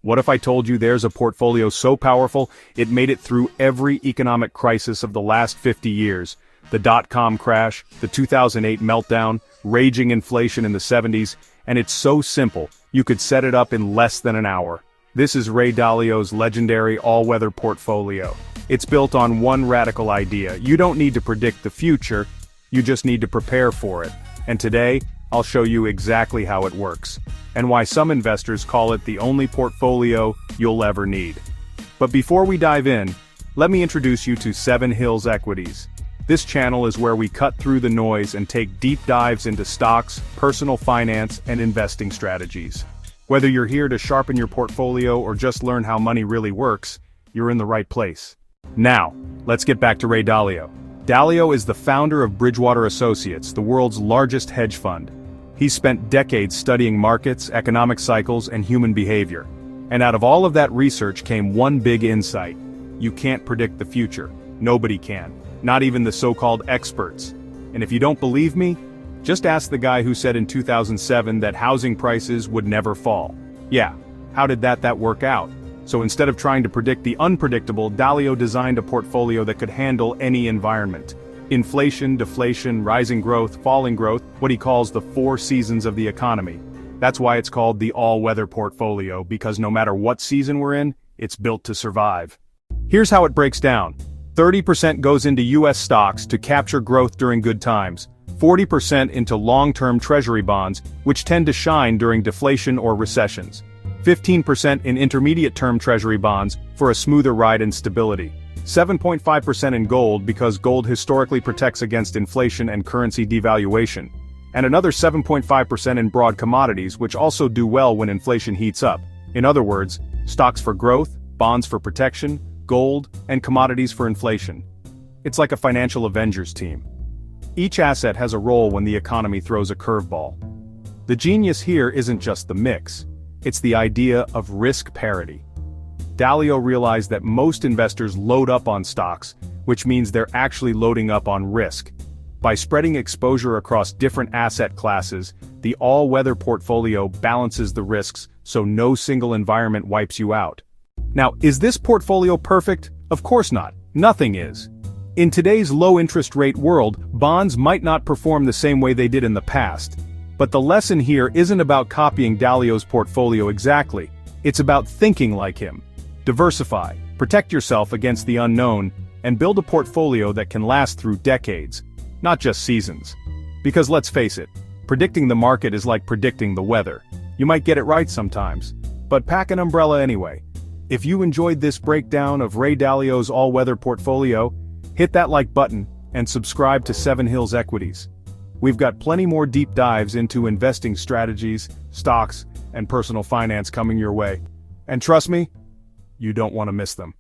What if I told you there's a portfolio so powerful, it made it through every economic crisis of the last 50 years? The dot-com crash, the 2008 meltdown, raging inflation in the 70s, and it's so simple, you could set it up in less than an hour. This is Ray Dalio's legendary all-weather portfolio. It's built on one radical idea: you don't need to predict the future, you just need to prepare for it. And today, I'll show you exactly how it works, and why some investors call it the only portfolio you'll ever need. But before we dive in, let me introduce you to 7 Hills Equities. This channel is where we cut through the noise and take deep dives into stocks, personal finance, and investing strategies. Whether you're here to sharpen your portfolio or just learn how money really works, you're in the right place. Now, let's get back to Ray Dalio. Dalio is the founder of Bridgewater Associates, the world's largest hedge fund. He's spent decades studying markets, economic cycles, and human behavior. And out of all of that research came one big insight: you can't predict the future. Nobody can. Not even the so-called experts. And if you don't believe me, just ask the guy who said in 2007 that housing prices would never fall. Yeah, how did that work out? So instead of trying to predict the unpredictable, Dalio designed a portfolio that could handle any environment. Inflation, deflation, rising growth, falling growth, what he calls the 4 seasons of the economy. That's why it's called the all-weather portfolio, because no matter what season we're in, it's built to survive. Here's how it breaks down. 30% goes into US stocks to capture growth during good times, 40% into long-term treasury bonds, which tend to shine during deflation or recessions, 15% in intermediate-term treasury bonds for a smoother ride and stability, 7.5% in gold because gold historically protects against inflation and currency devaluation, and another 7.5% in broad commodities, which also do well when inflation heats up. In other words, stocks for growth, bonds for protection, gold, and commodities for inflation. It's like a financial Avengers team. Each asset has a role when the economy throws a curveball. The genius here isn't just the mix, it's the idea of risk parity. Dalio realized that most investors load up on stocks, which means they're actually loading up on risk. By spreading exposure across different asset classes, the all-weather portfolio balances the risks so no single environment wipes you out. Now, is this portfolio perfect? Of course not. Nothing is. In today's low-interest rate world, bonds might not perform the same way they did in the past. But the lesson here isn't about copying Dalio's portfolio exactly. It's about thinking like him. Diversify, protect yourself against the unknown, and build a portfolio that can last through decades, not just seasons. Because let's face it, predicting the market is like predicting the weather. You might get it right sometimes, but pack an umbrella anyway. If you enjoyed this breakdown of Ray Dalio's all-weather portfolio, hit that like button and subscribe to 7 Hills Equities. We've got plenty more deep dives into investing strategies, stocks, and personal finance coming your way. And trust me, you don't want to miss them.